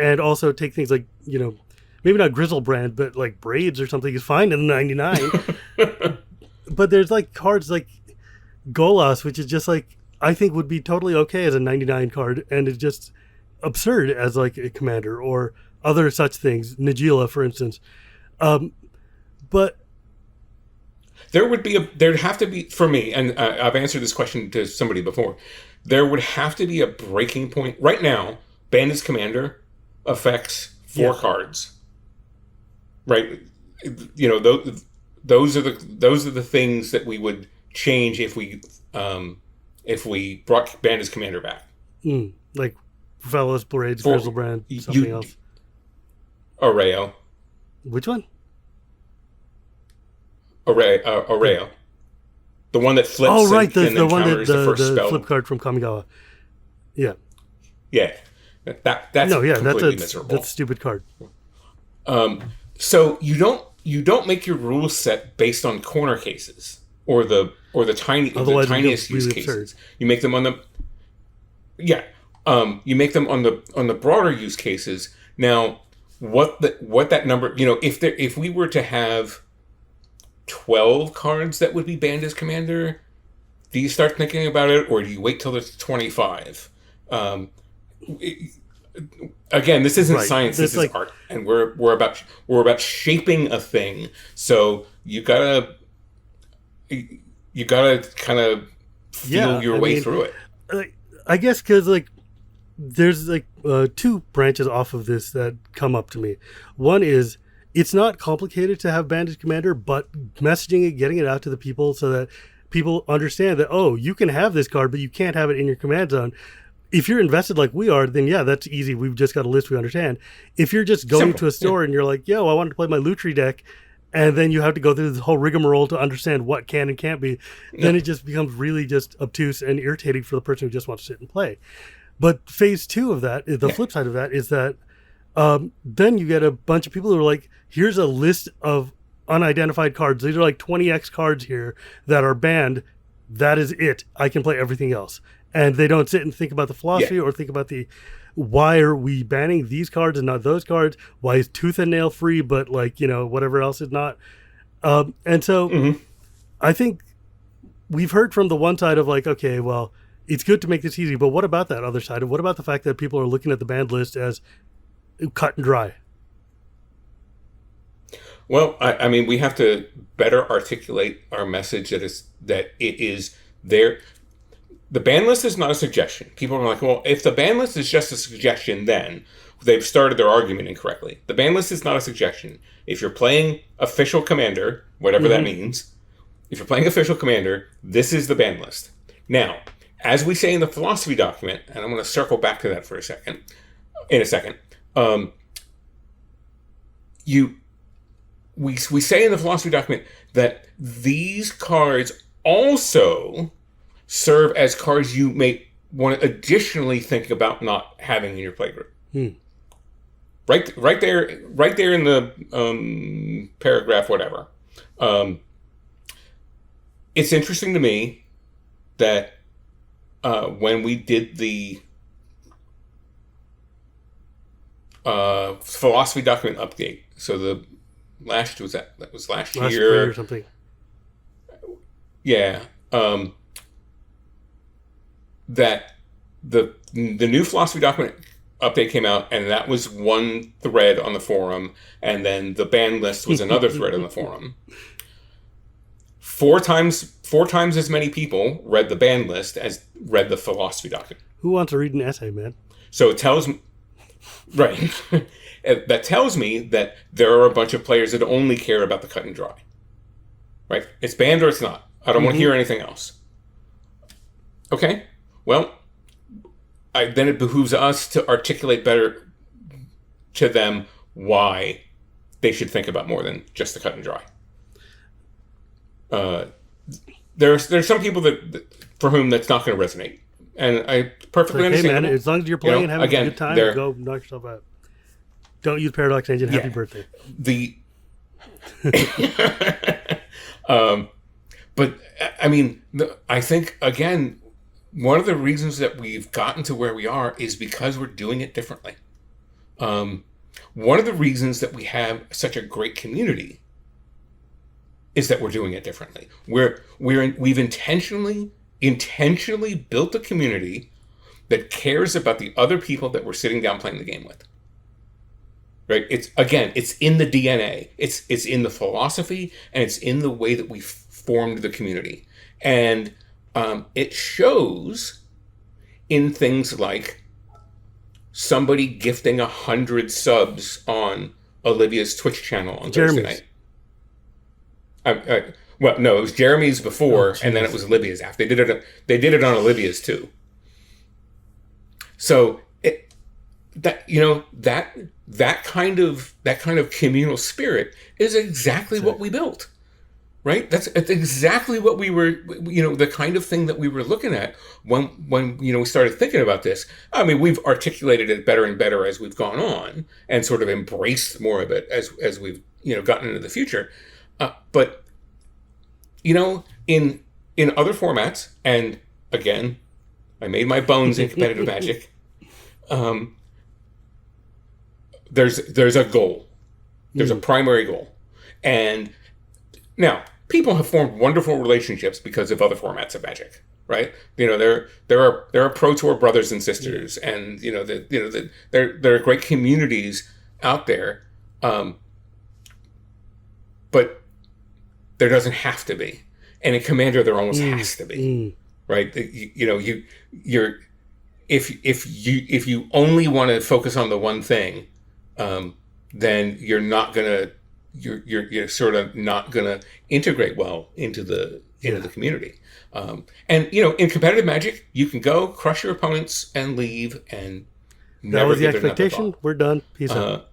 And also take things like, maybe not Grizzlebrand, but like Braids or something is fine in the 99. But there's like cards like Golas, which is just like, I think would be totally okay as a 99 card, and it's just absurd as like a Commander or other such things. Nagila, for instance. But there'd have to be, for me, and I've answered this question to somebody before, there would have to be a breaking point. Right now, Banned as Commander affects 4 cards. Right? Those are the things that we would change if we brought Banned as Commander back. Like Fellas, Blades, Grizzlebrand, something else. Oreo. Which one? Oreo. The one that flips. Oh, right, and the one that the first spell. flip card from Kamigawa. Yeah. Yeah. That's completely miserable. That's a stupid card. So you don't make your rule set based on corner cases or the tiniest use cases. You make them on the you make them on the broader use cases. Now, what that number, if we were to have 12 cards that would be banned as Commander, do you start thinking about it, or do you wait till there's 25? Again, this isn't science. This is art, and we're about shaping a thing. So you gotta kind of feel your way through it. I guess because there's 2 branches off of this that come up to me. One is, it's not complicated to have Banned as Commander, but messaging it, getting it out to the people so that people understand that, oh, you can have this card, but you can't have it in your command zone. If you're invested like we are, then that's easy. We've just got a list we understand. If you're just going to a store and you're like, yo, I want to play my Lutri deck, and then you have to go through this whole rigmarole to understand what can and can't be, then it just becomes really just obtuse and irritating for the person who just wants to sit and play. But phase 2 of that, the flip side of that, is that then you get a bunch of people who are like, here's a list of unidentified cards. These are like 20x cards here that are banned. That is it. I can play everything else. And they don't sit and think about the philosophy or think about why are we banning these cards and not those cards? Why is Tooth and Nail free, but whatever else is not? And so I think we've heard from the one side of okay, well, it's good to make this easy, but what about that other side? And what about the fact that people are looking at the banned list as cut and dry? Well, I mean, we have to better articulate our message that it is there. The ban list is not a suggestion. People are like, well, if the ban list is just a suggestion, then they've started their argument incorrectly. The ban list is not a suggestion. If you're playing official commander, whatever that means, if you're playing official commander, this is the ban list. Now, as we say in the philosophy document, and I'm going to circle back to that for a second, we say in the philosophy document that these cards also serve as cards you may want to additionally think about not having in your playgroup. Right there in the paragraph, whatever. It's interesting to me that when we did the philosophy document update, so the last year or something. Yeah, that the new philosophy document update came out, and that was one thread on the forum, and then the ban list was another thread on the forum. Four times as many people read the ban list as read the philosophy document. Who wants to read an essay, man? So it tells me, right? That tells me that there are a bunch of players that only care about the cut and dry. Right? It's banned or it's not. I don't want to hear anything else. Okay. Well, then it behooves us to articulate better to them why they should think about more than just the cut and dry. There's some people that for whom that's not going to resonate, and I perfectly understand. Hey man, as long as you're playing and having a good time, go knock yourself out. Don't use Paradox Engine. Happy birthday. But I mean, I think again, one of the reasons that we've gotten to where we are is because we're doing it differently. One of the reasons that we have such a great community is that we're doing it differently. We've intentionally built a community that cares about the other people that we're sitting down playing the game with. Right? It's in the DNA. It's in the philosophy, and it's in the way that we formed the community. And it shows in things like somebody gifting 100 subs on Olivia's Twitch channel on Thursday night. Well, no, it was Jeremy's before, and then it was Olivia's after. They did it on Olivia's too. So that kind of communal spirit is exactly what we built, right? It's exactly what we were, the kind of thing that we were looking at when we started thinking about this. I mean, we've articulated it better and better as we've gone on, and sort of embraced more of it as we've gotten into the future. But in other formats, and again, I made my bones in competitive Magic. There's a goal. There's a primary goal. And now, people have formed wonderful relationships because of other formats of Magic, right? There are Pro Tour brothers and sisters, and there are great communities out there. But there doesn't have to be. And in Commander, there almost has to be, right? If you only want to focus on the one thing, then you're sort of not gonna integrate well into the community. And in competitive Magic, you can go crush your opponents and leave, and that was the expectation. We're done. Peace out.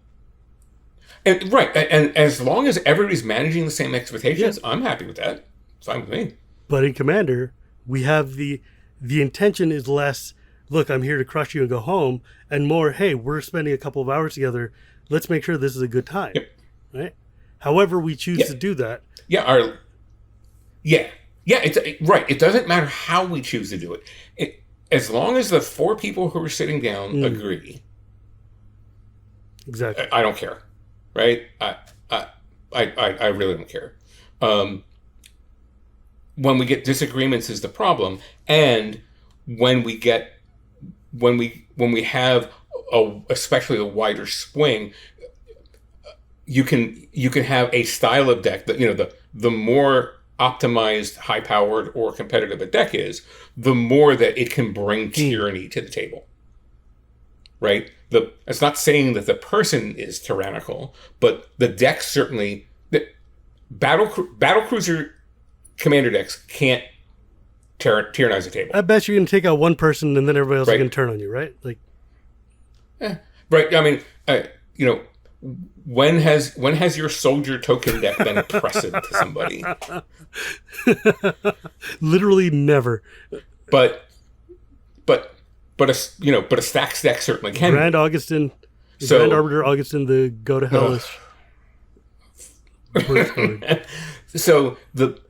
And as long as everybody's managing the same expectations, I'm happy with that. It's fine with me. But in Commander, we have the intention is less, look, I'm here to crush you and go home, and more, hey, we're spending a couple of hours together. Let's make sure this is a good time. Yep. Right? However we choose to do that. Yeah. It's right. It doesn't matter how we choose to do it. As long as the four people who are sitting down agree. Exactly. I don't care. Right? I really don't care. When we get disagreements is the problem, and when we have especially a wider swing, you can have a style of deck that, the more optimized, high powered, or competitive a deck is, the more that it can bring tyranny to the table. Right? It's not saying that the person is tyrannical, but the deck certainly. Battle cruiser commander decks can't tyrannize the table. I bet you're going to take out one person and then everybody else is going to turn on you, right? Like, right. I mean, when has your soldier token deck been oppressive to somebody? Literally never. But a stacks deck certainly can. Grand Augustin, Grand Arbiter Augustin, the go to hellish. So that's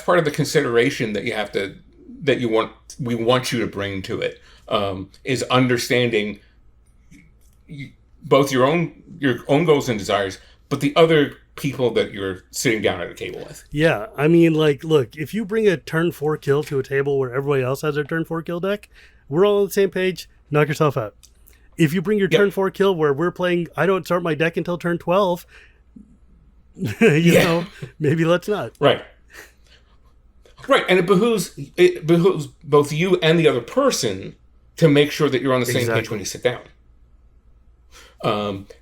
part of the consideration that we want you to bring to it, is understanding both your own goals and desires, but the other people that you're sitting down at a table with. Yeah, I mean, like, look, if you bring a turn 4 kill to a table where everybody else has their turn 4 kill deck, we're all on the same page. Knock yourself out. If you bring your turn 4 kill where we're playing, I don't start my deck until turn 12, maybe let's not. Right. Right, and it behooves both you and the other person to make sure that you're on the same page when you sit down.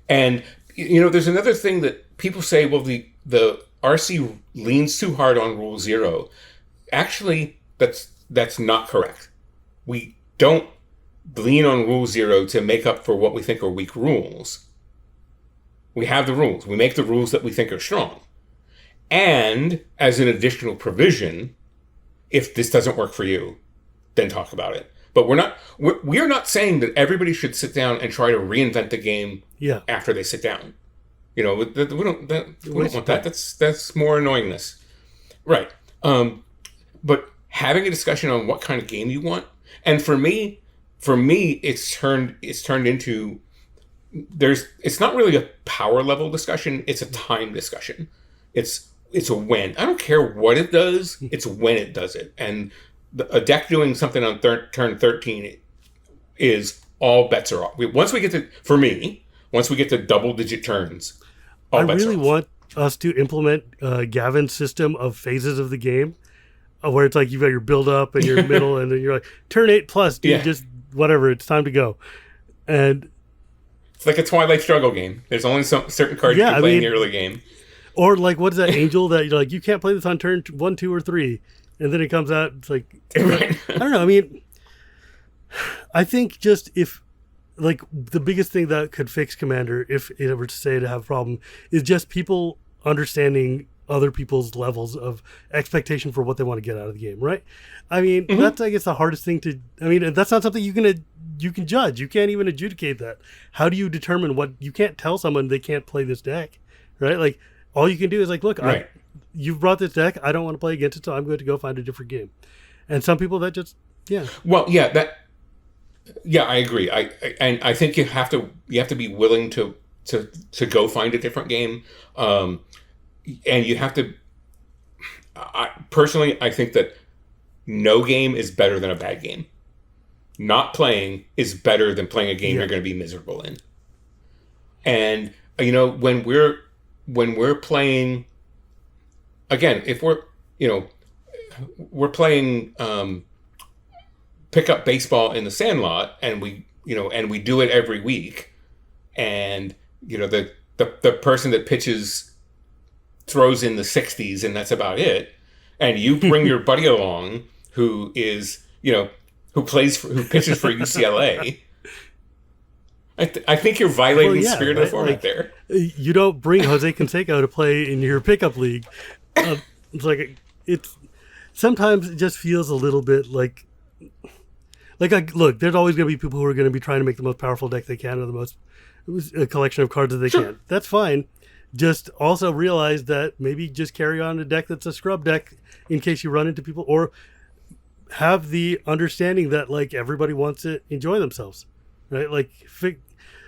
And there's another thing that people say, well, the RC leans too hard on Rule 0. Actually, that's not correct. We don't lean on Rule 0 to make up for what we think are weak rules. We have the rules. We make the rules that we think are strong. And as an additional provision, if this doesn't work for you, then talk about it. But we're not saying that everybody should sit down and try to reinvent the game after they sit down. We don't want that. That's more annoyingness. Right. But having a discussion on what kind of game you want, and for me, it's turned into it's not really a power level discussion. It's a time discussion. It's a when. I don't care what it does. It's when it does it. And a deck doing something on turn 13 is all bets are off. Once we get to double digit turns, all bets are off. I really want us to implement Gavin's system of phases of the game, where it's like you've got your build up and your middle, and then you're like turn 8 plus, dude, just whatever, it's time to go. And it's like a Twilight Struggle game. There's only some certain cards you can play in the early game. Or like, what is that Angel that you're like, you can't play this on turn 1, 2, or 3, and then it comes out. It's like, I don't know. I mean, I think just if like the biggest thing that could fix Commander, if it were to say to have a problem, is just people understanding other people's levels of expectation for what they want to get out of the game, right? I mean, that's, I guess, the hardest thing to, I mean, that's not something you can judge. You can't even adjudicate that. How do you determine what, you can't tell someone they can't play this deck, right? Like, all you can do is like, look, you've brought this deck, I don't want to play against it, so I'm going to go find a different game. And some people that just, Well, I agree. I think you have to be willing to go find a different game. And you have to, personally, I think that no game is better than a bad game. Not playing is better than playing a game you're going to be miserable in. And, when we're playing, again, if we're playing pick up baseball in the Sandlot, and we do it every week, and, the person that pitches throws in the 60s and that's about it, and you bring your buddy along who is who pitches for UCLA, I think you're violating the spirit of the format there. You don't bring Jose Canseco to play in your pickup league. It's like sometimes it just feels a little bit like look, there's always going to be people who are going to be trying to make the most powerful deck they can, or the most collection of cards that they can. That's fine. Just also realize that maybe just carry on a deck that's a scrub deck in case you run into people, or have the understanding that like everybody wants to enjoy themselves, right? Like,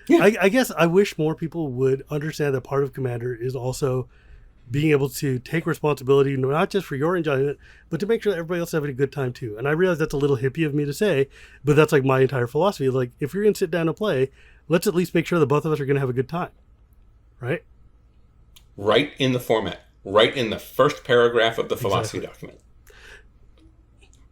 I guess I wish more people would understand that part of Commander is also being able to take responsibility, not just for your enjoyment, but to make sure that everybody else is having a good time too. And I realize that's a little hippie of me to say, but that's like my entire philosophy. Like, if you're going to sit down and play, let's at least make sure that both of us are going to have a good time, right? Right in the format, right in the first paragraph of the philosophy document.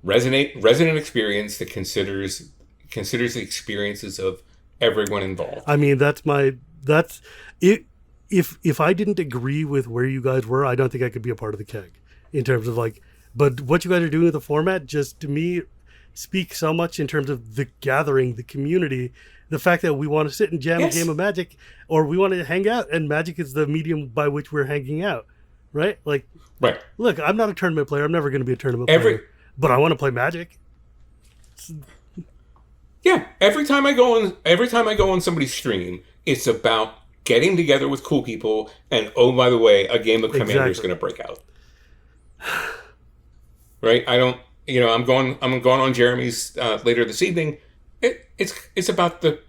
Resonant experience that considers the experiences of everyone involved. I mean, that's it. If I didn't agree with where you guys were, I don't think I could be a part of the keg in terms of like, but what you guys are doing with the format just to me speaks so much in terms of the gathering, the community, the fact that we want to sit and jam a game of Magic, or we want to hang out, and Magic is the medium by which we're hanging out, right? Like, right. Look, I'm not a tournament player. I'm never going to be a tournament player, but I want to play Magic. Yeah, every time I go on somebody's stream, it's about getting together with cool people, and oh, by the way, a game of Commander is going to break out. Right? I'm going on Jeremy's later this evening. It's about the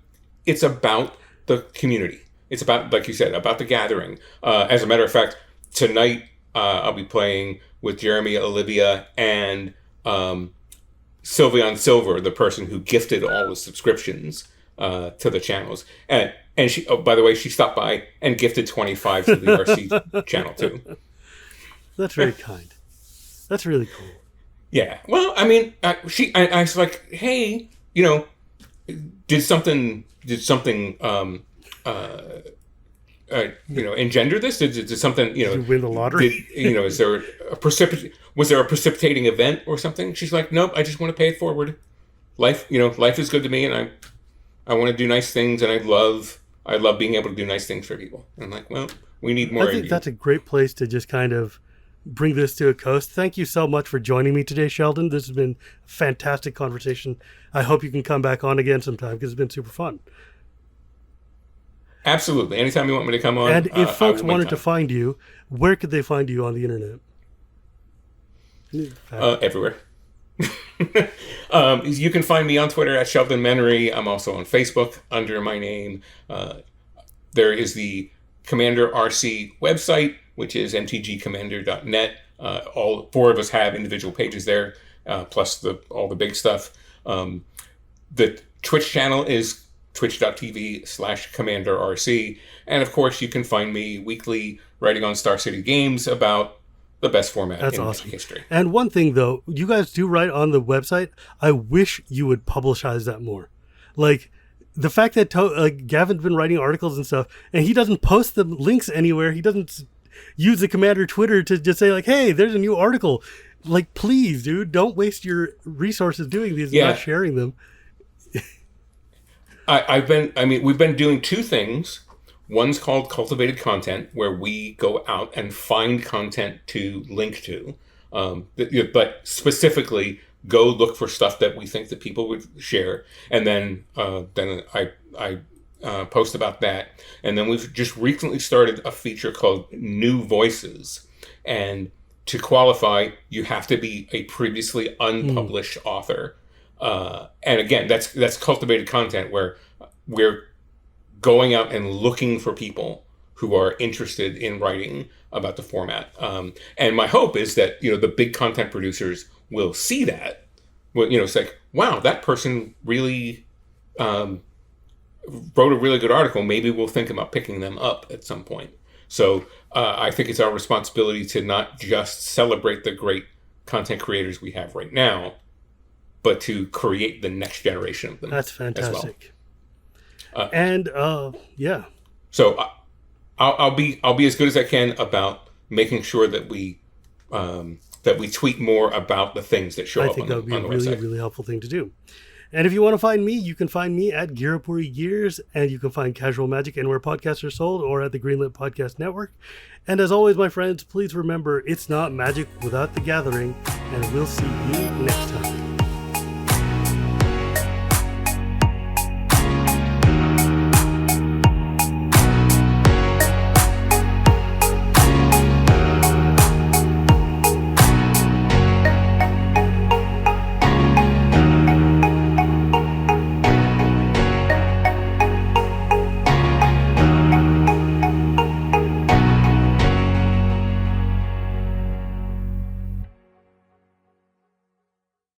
community. It's about, like you said, about the gathering. As a matter of fact, tonight I'll be playing with Jeremy, Olivia, and Sylveon Silver, the person who gifted all the subscriptions to the channels. And she, oh, by the way, she stopped by and gifted 25 to the RC channel too. That's very kind. That's really cool. Yeah. Well, I mean, I was like, hey, did something engender this? Did something, Did you win the lottery? Was there a precipitating event or something? She's like, nope, I just want to pay it forward. Life is good to me, and I want to do nice things, and I love being able to do nice things for people. And I'm like, well, we need more. I think that's a great place to just kind of bring this to a coast. Thank you so much for joining me today, Sheldon. This has been a fantastic conversation. I hope you can come back on again sometime because it's been super fun. Absolutely. Anytime you want me to come on. And if folks wanted to find you, where could they find you on the internet? Everywhere. You can find me on Twitter at Sheldon Menery. I'm also on Facebook under my name. There is the Commander RC website, which is mtgcommander.net. All four of us have individual pages there, plus all the big stuff. The Twitch channel is twitch.tv/CommanderRC. And of course, you can find me weekly writing on Star City Games about the best format in Magic history. And one thing, though, you guys do write on the website. I wish you would publicize that more. Like, the fact that Gavin's been writing articles and stuff, and he doesn't post the links anywhere. He doesn't use the Commander Twitter to just say, like, hey, there's a new article. Like, please, dude, don't waste your resources doing these and not sharing them. We've been doing two things. One's called Cultivated Content, where we go out and find content to link to, but specifically go look for stuff that we think that people would share, and then I post about that. And then we've just recently started a feature called New Voices, and to qualify, you have to be a previously unpublished author. And again, that's cultivated content where we're going out and looking for people who are interested in writing about the format. And my hope is that, the big content producers will see that. Well, it's like, wow, that person really wrote a really good article. Maybe we'll think about picking them up at some point. So I think it's our responsibility to not just celebrate the great content creators we have right now, but to create the next generation of them. That's fantastic. As well. Yeah. So I'll be as good as I can about making sure that we tweet more about the things that show up on the website. I think that would be a really, really helpful thing to do. And if you want to find me, you can find me at Girapuri Gears, and you can find Casual Magic anywhere podcasts are sold or at the Greenlit Podcast Network. And as always, my friends, please remember, it's not magic without the gathering, and we'll see you next time.